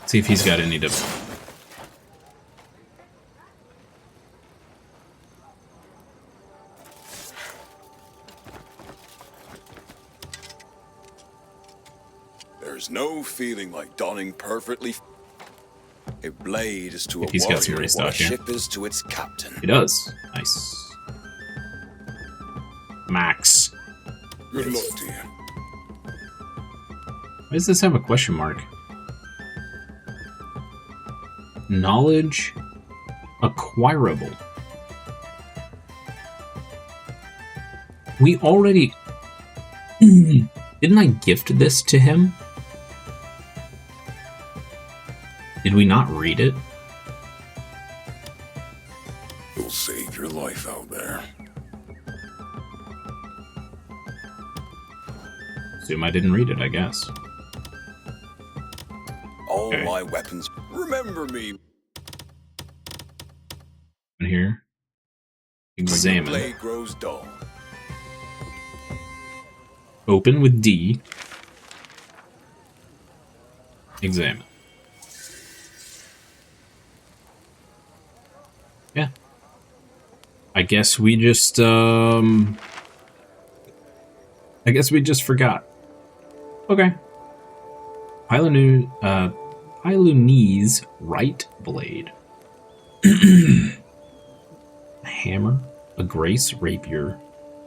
See if he's got any to... There's no feeling like donning perfectly. A blade is to a He's got some warrior restock what a here. ship is to its captain. He does. Nice. Max. Good luck to you. Why does this have a question mark? Knowledge acquirable. We already... Didn't I gift this to him? Did we not read it? You'll save your life out there. Assume I didn't read it, I guess. All Okay. my weapons. Remember me. In here. When your Examine. blade grows dull. Open with D. Examine. Yeah. I guess we just, I guess we just forgot. Okay. Pylonese right blade. A hammer. A grace rapier.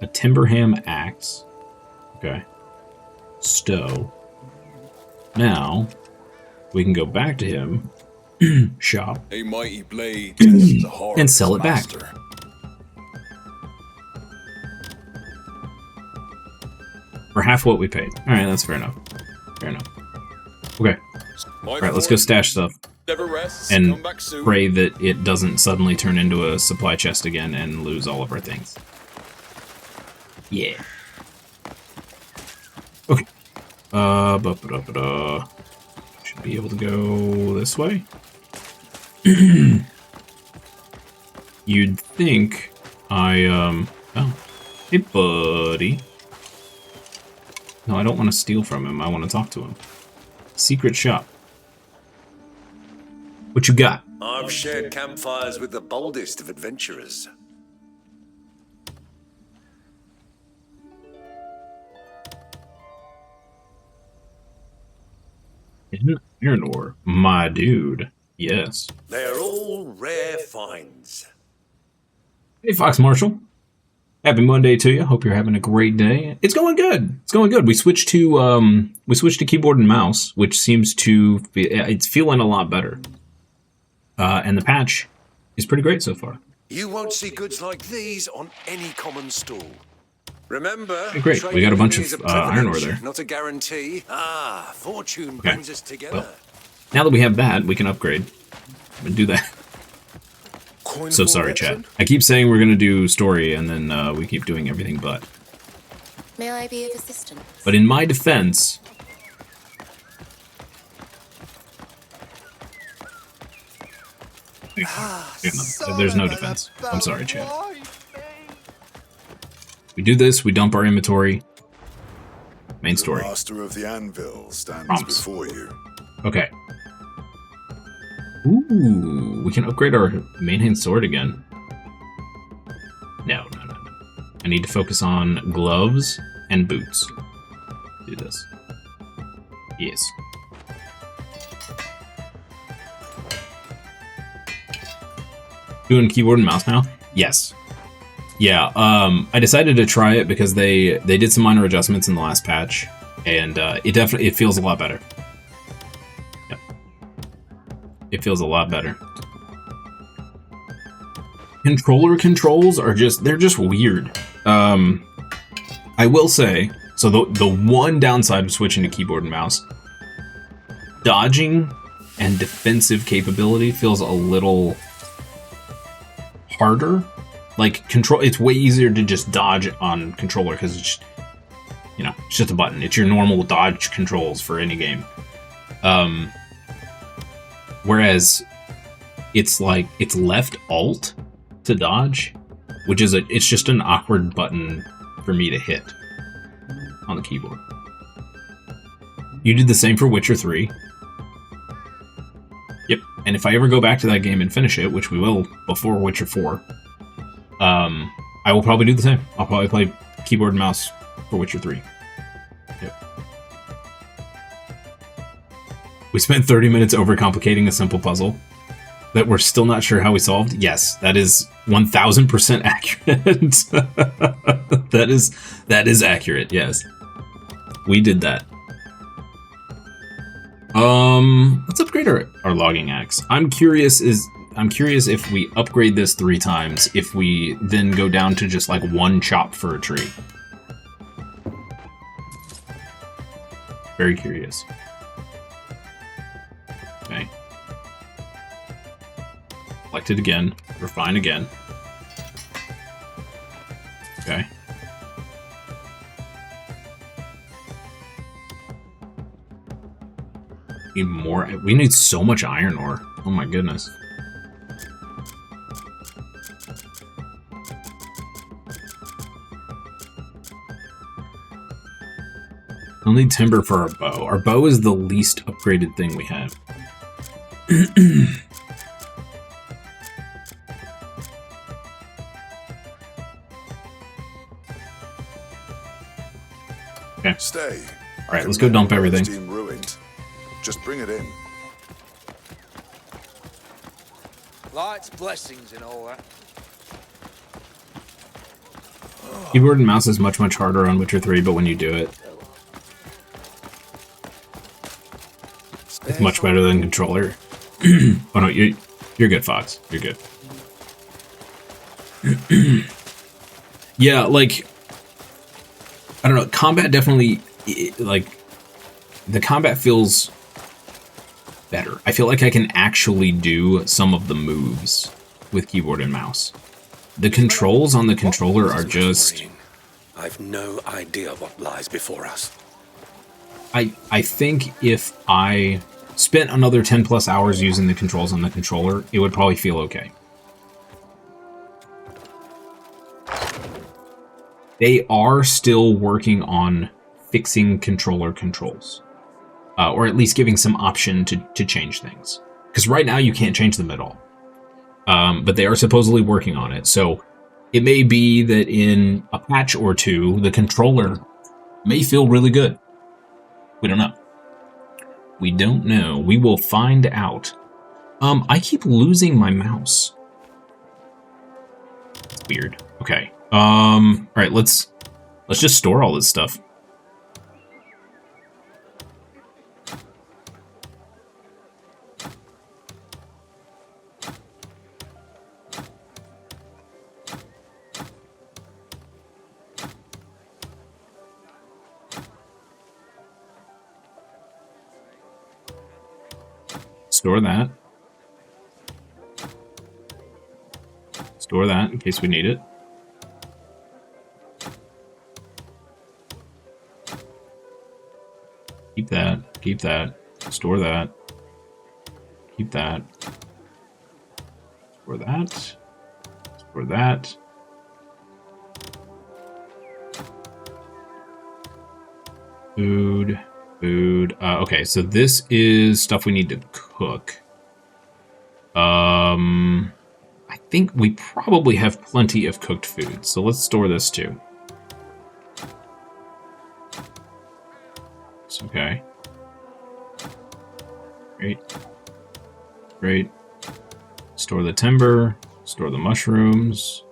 A timberham axe. Okay. Stow. Now, we can go back to him, shop, A mighty blade tests the heart and of sell its it back. master. For half what we paid. Alright, that's fair enough. Fair enough. Okay. My Alright, let's go force stash stuff never rests. and Come back soon. pray that it doesn't suddenly turn into a supply chest again and lose all of our things. Yeah. Okay. Ba-ba-da-ba-da. Should be able to go this way. You'd think I, oh. Hey, buddy. No, I don't want to steal from him. I want to talk to him. Secret shop. What you got? I've shared campfires with the boldest of adventurers. Iron ore. My dude. Yes. They're all rare finds. Hey, Fox Marshall. Happy Monday to you. Hope you're having a great day. It's going good. It's going good. We switched to keyboard and mouse, which seems to it's feeling a lot better. And the patch is pretty great so far. You won't see goods like these on any common stall. Remember, Okay, great. We got a bunch of trading is iron ore privilege, there. not a guarantee. Ah, fortune Okay. brings us together. Well, now that we have that, we can upgrade. And do that. Coin So for sorry, Epsom? chat. I keep saying we're gonna do story, and then we keep doing everything but. May I be of assistance? But in my defense, there's no defense. I'm sorry, chat. We do this, we dump our inventory. Main story. The master of the anvil stands Promise. before you. Okay. Ooh, we can upgrade our main hand sword again. No. I need to focus on gloves and boots. Do this. Yes. Doing keyboard and mouse now? Yes. Yeah, I decided to try it because they did some minor adjustments in the last patch, and it feels a lot better. Yep. It feels a lot better. Controller controls are they're just weird. I will say, so the one downside of switching to keyboard and mouse, dodging and defensive capability feels a little harder. Like, it's way easier to just dodge on controller because it's, it's just a button. It's your normal dodge controls for any game. Whereas it's like, it's left alt to dodge, which is it's just an awkward button for me to hit on the keyboard. You did the same for Witcher 3. Yep. And if I ever go back to that game and finish it, which we will before Witcher 4, I will probably do the same. I'll probably play keyboard and mouse for Witcher 3. Yep. We spent 30 minutes overcomplicating a simple puzzle that we're still not sure how we solved. Yes, that is 1000% accurate. that is accurate. Yes, we did that. Let's upgrade our logging axe. I'm curious if we upgrade this 3 times, if we then go down to just like 1 chop for a tree. Very curious. Okay. Select it again. Refine again. Okay. Need more. We need so much iron ore. Oh my goodness. We'll need timber for our bow. Our bow is the least upgraded thing we have. Okay. Stay. All right, let's go dump everything. Team ruined. Just bring it in. Light's blessings and all that. Keyboard and mouse is much, much harder on Witcher 3, but when you do it, it's much better than controller. Oh no, you're good, Fox. You're good. Yeah, like, I don't know, combat definitely, like, the combat feels better. I feel like I can actually do some of the moves with keyboard and mouse. The controls on the controller are just... I've no idea what lies before us. I think if I spent another 10 plus hours using the controls on the controller, it would probably feel okay. They are still working on fixing controller controls. Or at least giving some option to change things. Because right now you can't change them at all. But they are supposedly working on it. So it may be that in a patch or 2, the controller may feel really good. We don't know. We don't know. We will find out. I keep losing my mouse. It's weird. Okay. All right, let's just store all this stuff. Store that. Store that in case we need it. Keep that. Keep that. Store that. Keep that. Store that. Store that. Food. Food. Okay, so this is stuff we need to cook. I think we probably have plenty of cooked food, so let's store this too. It's okay. Great. Great. Store the timber. Store the mushrooms.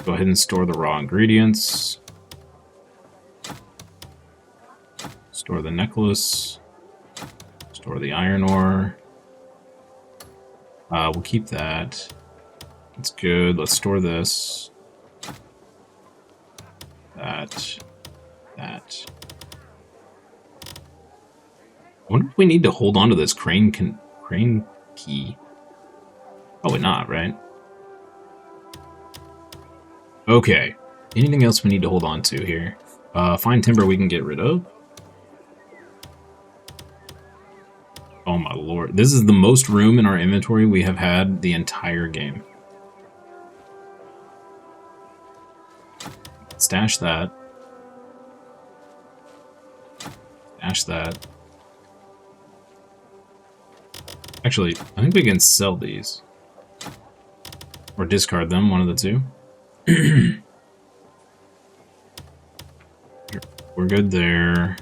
Go ahead and store the raw ingredients. Store the necklace. Store the iron ore. We'll keep that. That's good. Let's store this. That. That. I wonder if we need to hold on to this crane key. Probably not, right? Okay. Anything else we need to hold on to here? Fine timber we can get rid of. Oh my lord. This is the most room in our inventory we have had the entire game. Stash that. stash that. Actually, I think we can sell these. Or discard them, one of the two. We're good there.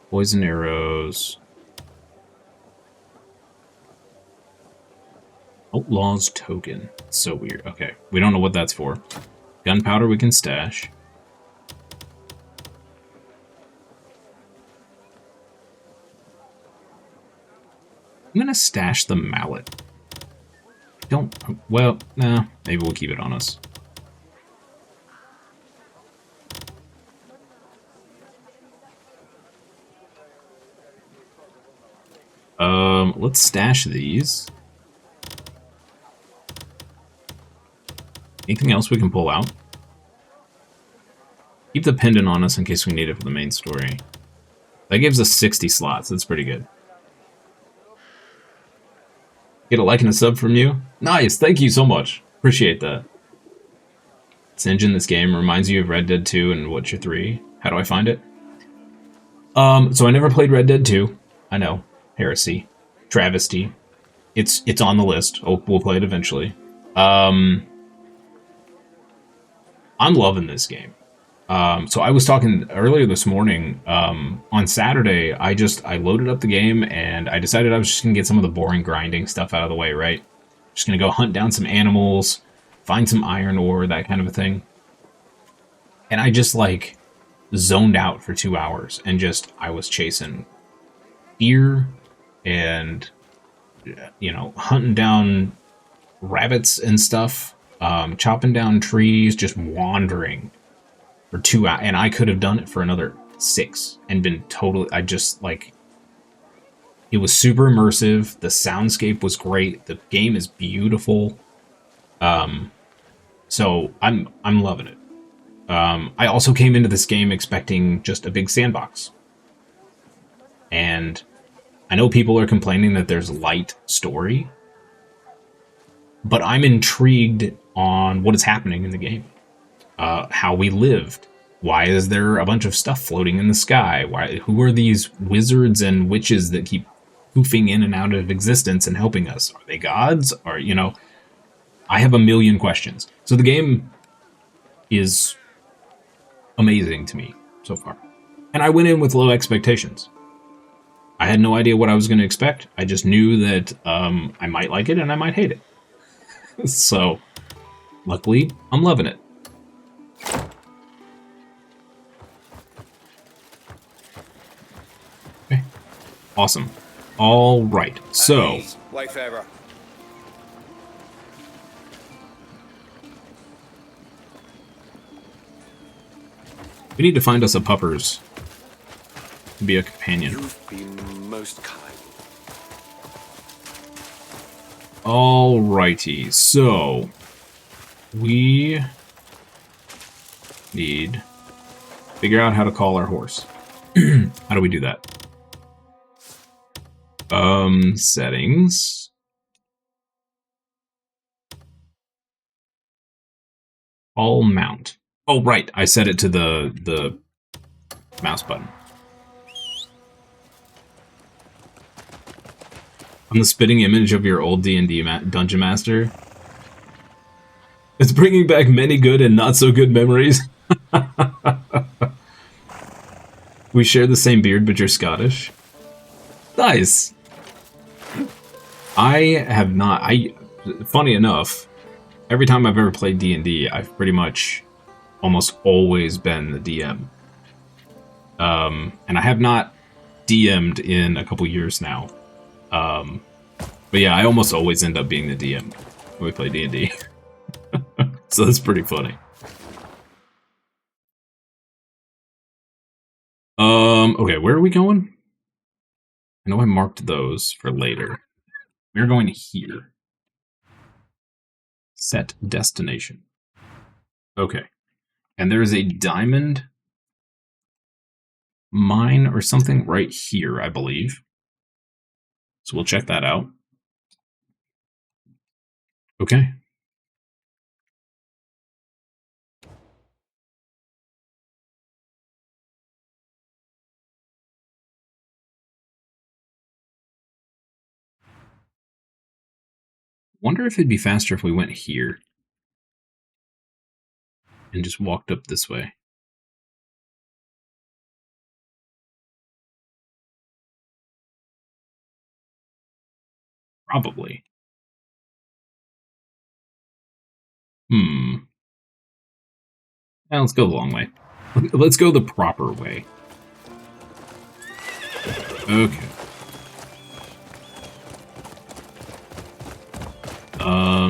Poison arrows. Outlaw's token. So weird. Okay, we don't know what that's for. Gunpowder we can stash. I'm gonna stash the mallet. Don't... Well, nah. Maybe we'll keep it on us. Let's stash these. Anything else we can pull out? Keep the pendant on us in case we need it for the main story. That gives us 60 slots. That's pretty good. Get a like and a sub from you? Nice! Thank you so much. Appreciate that. This engine, this game, reminds you of Red Dead 2 and Witcher 3. How do I find it? So I never played Red Dead 2. I know. Heresy. Travesty. It's on the list. We'll play it eventually. I'm loving this game. So I was talking earlier this morning, on Saturday, I loaded up the game and I decided I was just gonna get some of the boring grinding stuff out of the way, right? Just gonna go hunt down some animals, find some iron ore, that kind of a thing. And I just like zoned out for 2 hours and I was chasing deer and, you know, hunting down rabbits and stuff, chopping down trees, just wandering for 2 hours. And I could have done it for another 6 and been totally, it was super immersive. The soundscape was great. The game is beautiful. So I'm loving it. I also came into this game expecting just a big sandbox. And I know people are complaining that there's light story, but I'm intrigued on what is happening in the game. How we lived. Why is there a bunch of stuff floating in the sky? Who are these wizards and witches that keep poofing in and out of existence and helping us? Are they gods? Or, you know, I have a million questions. So the game is amazing to me so far. And I went in with low expectations. I had no idea what I was going to expect. I just knew that I might like it and I might hate it. So, luckily, I'm loving it. Okay. Awesome. All right. So, Wayfarer. we need to find us a puppers to be a companion. You've been most kind. Alrighty, so we need to figure out how to call our horse. How do we do that? Settings. All mount. Oh, right, I set it to the mouse button. I'm the spitting image of your old D&D Dungeon Master. It's bringing back many good and not so good memories. We share the same beard, but you're Scottish. Nice. I have not. Funny enough, every time I've ever played D&D, I've pretty much almost always been the DM. And I have not DM'd in a couple years now. But yeah, I almost always end up being the DM when we play D&D. So that's pretty funny. Okay, where are we going? I know I marked those for later. We're going here. Set destination. Okay. And there is a diamond mine or something right here, I believe. So we'll check that out. Okay. Wonder if it'd be faster if we went here. And just walked up this way. Probably. Yeah, let's go the long way. Let's go the proper way. Okay.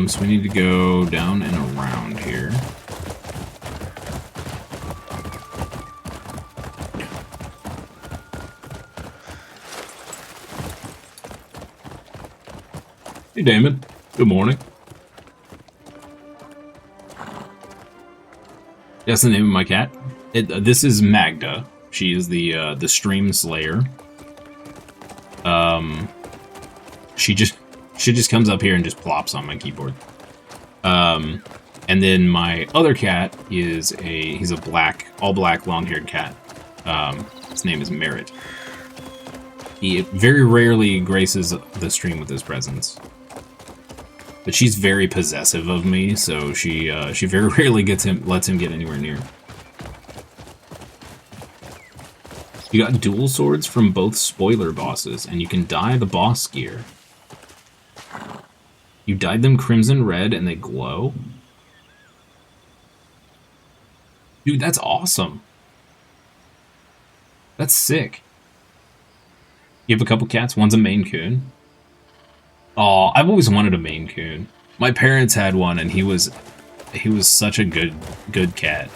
So we need to go down and around here. Hey, Damon. Good morning. That's the name of my cat. This is Magda. She is the stream slayer. She just comes up here and just plops on my keyboard. And then my other cat is he's a all black, long-haired cat. His name is Merritt. He very rarely graces the stream with his presence. But she's very possessive of me, so she very rarely lets him get anywhere near. You got dual swords from both spoiler bosses, and you can dye the boss gear. You dyed them crimson red, and they glow? Dude, that's awesome. That's sick. You have a couple cats? One's a Maine Coon. Oh, I've always wanted a Maine Coon. My parents had one, and he was such a good cat.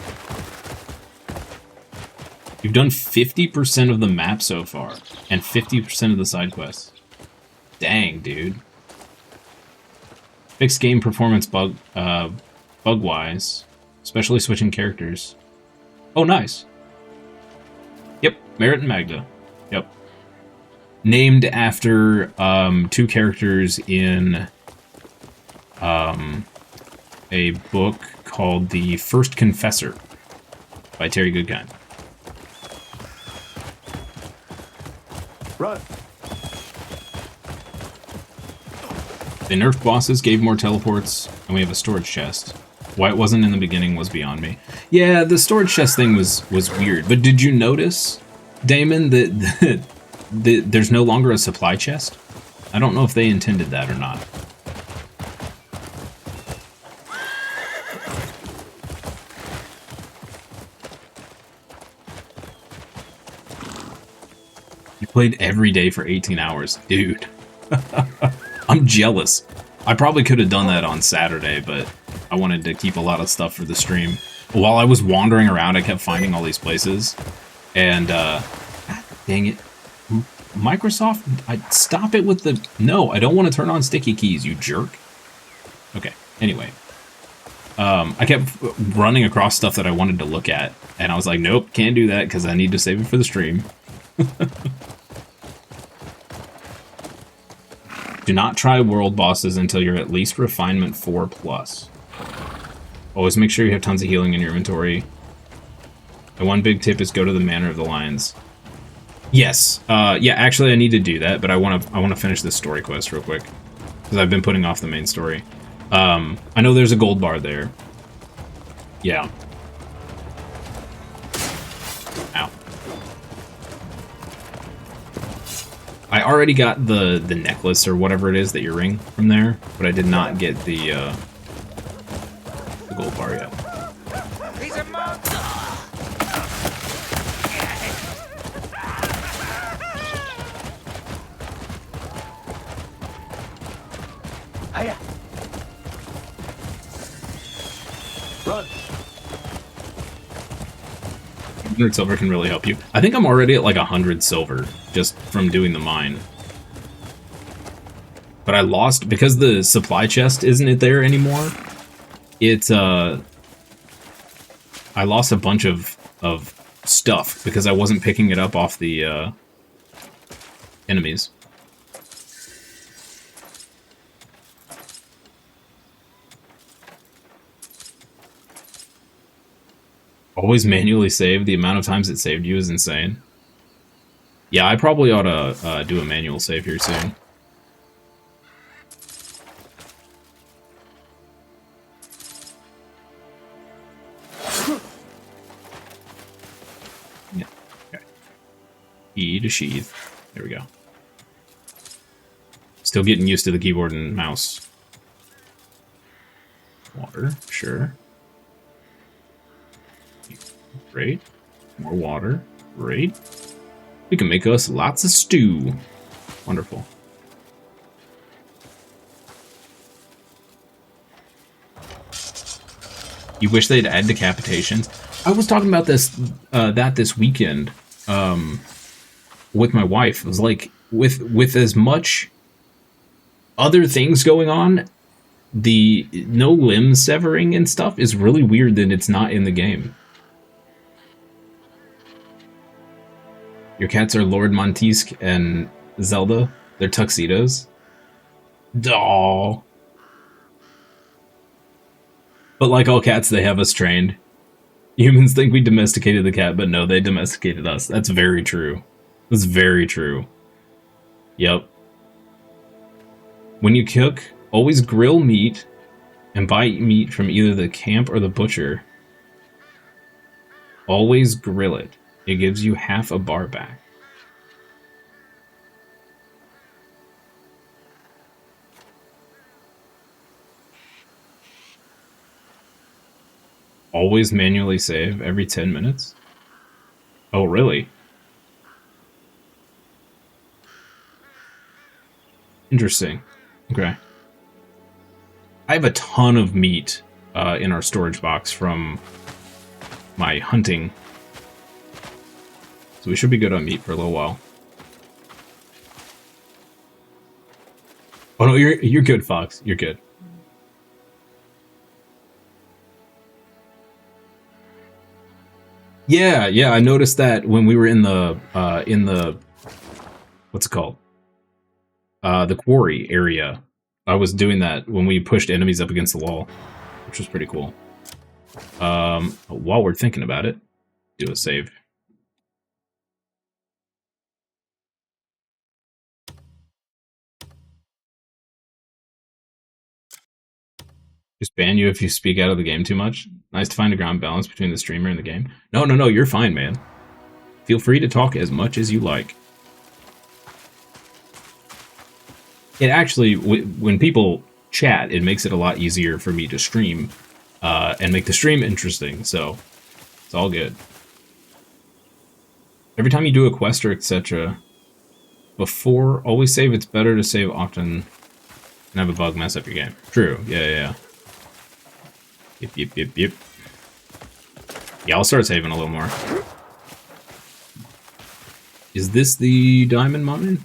You've done 50% of the map so far, and 50% of the side quests. Dang, dude. Fixed game performance bug-wise, especially switching characters. Oh, nice. Yep, Merritt and Magda. Yep. Named after two characters in a book called The First Confessor by Terry Goodkind. Run. They nerfed bosses, gave more teleports, and we have a storage chest. Why it wasn't in the beginning was beyond me. Yeah, the storage chest thing was weird, but did you notice, Damon, that there's no longer a supply chest? I don't know if they intended that or not. You played every day for 18 hours. Dude. I'm jealous. I probably could have done that on Saturday, but I wanted to keep a lot of stuff for the stream. While I was wandering around, I kept finding all these places. And, dang it. Microsoft, stop it with the... No, I don't want to turn on sticky keys, you jerk. Okay, anyway. I kept running across stuff that I wanted to look at, and I was like, nope, can't do that because I need to save it for the stream. Do not try world bosses until you're at least refinement 4+. Always make sure you have tons of healing in your inventory. And one big tip is go to the Manor of the Lions. Yes. Yeah, actually I need to do that, but I want to finish this story quest real quick. Because I've been putting off the main story. I know there's a gold bar there. Yeah. Ow. I already got the necklace or whatever it is, the earring from there, but I did not get the gold bar yet. He's a monster. Hiya. Run. 100 silver can really help you. I think I'm already at like 100 silver just from doing the mine. But I lost, because the supply chest isn't there anymore, I lost a bunch of stuff because I wasn't picking it up off the enemies. Always manually save. The amount of times it saved you is insane. Yeah, I probably ought to do a manual save here soon. Yeah. Okay. E to sheath. There we go. Still getting used to the keyboard and mouse. Water, sure. Great. More water. Great. We can make us lots of stew. Wonderful. You wish they'd add decapitations? I was talking about this this weekend with my wife. It was like with as much other things going on, the no limb severing and stuff is really weird that it's not in the game. Your cats are Lord Montisque and Zelda. They're tuxedos. Doll. But like all cats, they have us trained. Humans think we domesticated the cat, but no, they domesticated us. That's very true. That's very true. Yep. When you cook, always grill meat and buy meat from either the camp or the butcher. Always grill it. It gives you half a bar back. Always manually save every 10 minutes? Oh, really? Interesting. Okay. I have a ton of meat in our storage box from my hunting. So we should be good on meat for a little while. Oh no, you're good, Fox. You're good. Yeah, yeah, I noticed that when we were in the what's it called? The quarry area. I was doing that when we pushed enemies up against the wall, which was pretty cool. While we're thinking about it, do a save. Just ban you if you speak out of the game too much. Nice to find a ground balance between the streamer and the game. No, no, no, you're fine, man. Feel free to talk as much as you like. It actually, when people chat, it makes it a lot easier for me to stream and make the stream interesting, so it's all good. Every time you do a quest or etc., before, always save. It's better to save often and have a bug mess up your game. True, yeah. Yep. Yeah, I'll start saving a little more. Is this the diamond mine?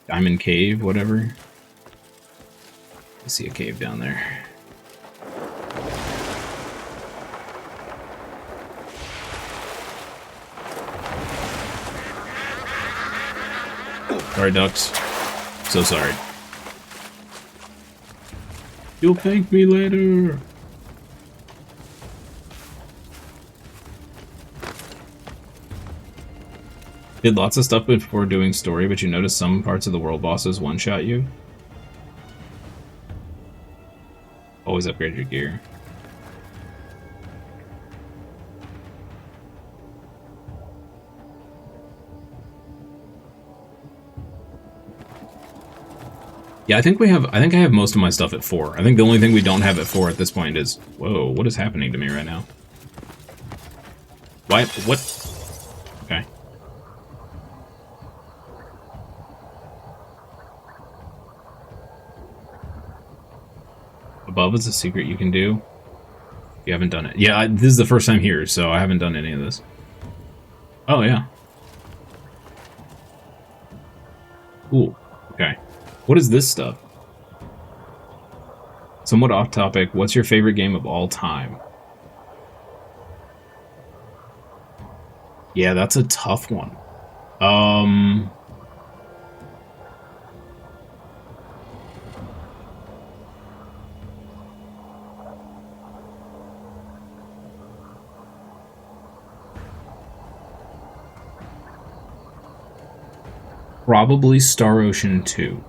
Diamond cave, whatever. I see a cave down there. Sorry, ducks. So sorry. You'll thank me later. Did lots of stuff before doing story, but you noticed some parts of the world bosses one-shot you? Always upgrade your gear. Yeah, I think I have most of my stuff at 4. I think the only thing we don't have at 4 at this point is... Whoa, what is happening to me right now? Why? What? Okay. Above is a secret you can do. You haven't done it. Yeah, this is the first time here, so I haven't done any of this. Oh, yeah. Cool. Okay. What is this stuff? Somewhat off topic, what's your favorite game of all time? Yeah, that's a tough one. Probably Star Ocean 2.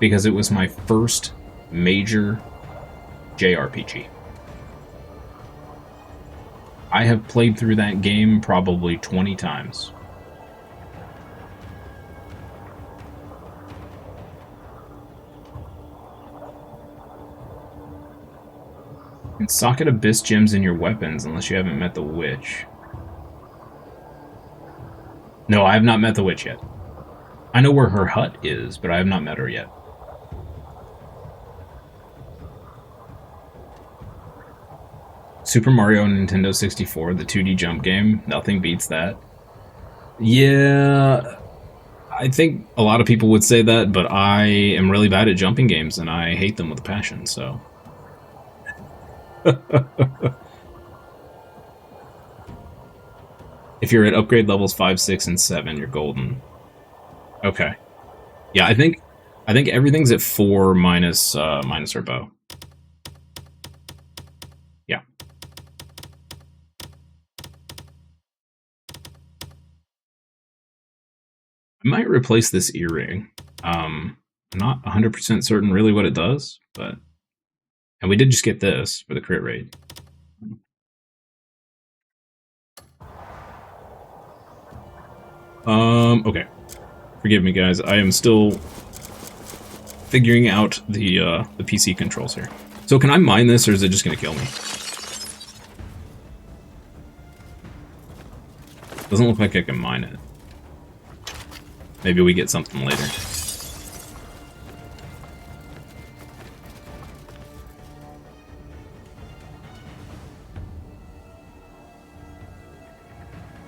Because it was my first major JRPG. I have played through that game probably 20 times. And socket abyss gems in your weapons unless you haven't met the witch. No, I have not met the witch yet. I know where her hut is, but I have not met her yet. Super Mario Nintendo 64, the 2D jump game, nothing beats that. Yeah, I think a lot of people would say that, but I am really bad at jumping games, and I hate them with a passion, so... If you're at upgrade levels 5, 6, and 7, you're golden. Okay. Yeah, I think everything's at 4 minus her bow. Yeah. I might replace this earring. I'm not 100% certain really what it does, but... And we did just get this for the crit rate. Okay. Forgive me, guys. I am still figuring out the PC controls here. So can I mine this, or is it just going to kill me? Doesn't look like I can mine it. Maybe we get something later.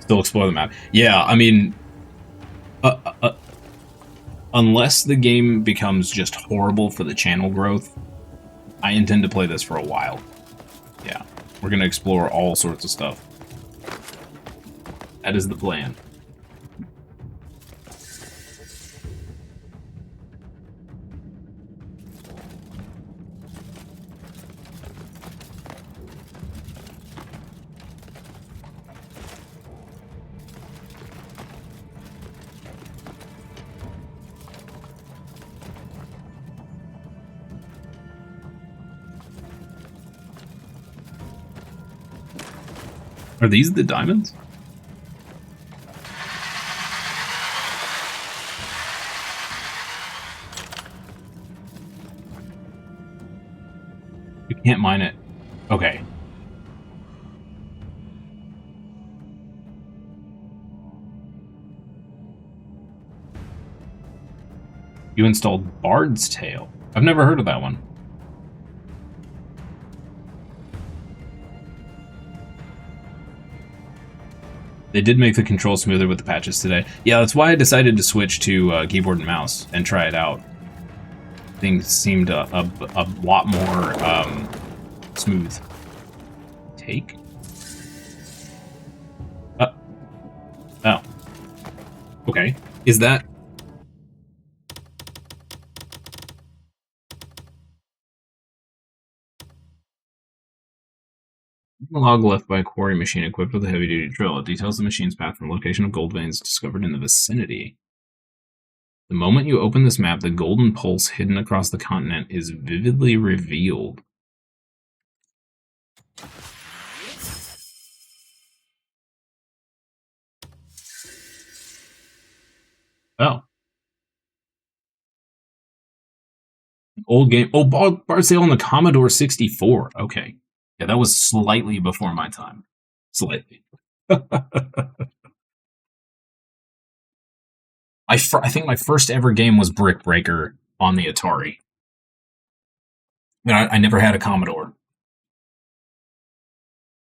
Still explore the map. Yeah, I mean... unless the game becomes just horrible for the channel growth, I intend to play this for a while. Yeah, we're going to explore all sorts of stuff. That is the plan. Are these the diamonds? You can't mine it. Okay. You installed Bard's Tale. I've never heard of that one. They did make the controls smoother with the patches today. Yeah, that's why I decided to switch to keyboard and mouse and try it out. Things seemed a lot more smooth. Take? Oh. Okay. Is that... A log left by a quarry machine equipped with a heavy-duty drill. It details the machine's path from the location of gold veins discovered in the vicinity. The moment you open this map, the golden pulse hidden across the continent is vividly revealed. Oh. Old game. Oh, Bard's Tale on the Commodore 64. Okay. Yeah, that was slightly before my time. Slightly. I think my first ever game was Brick Breaker on the Atari. I never had a Commodore.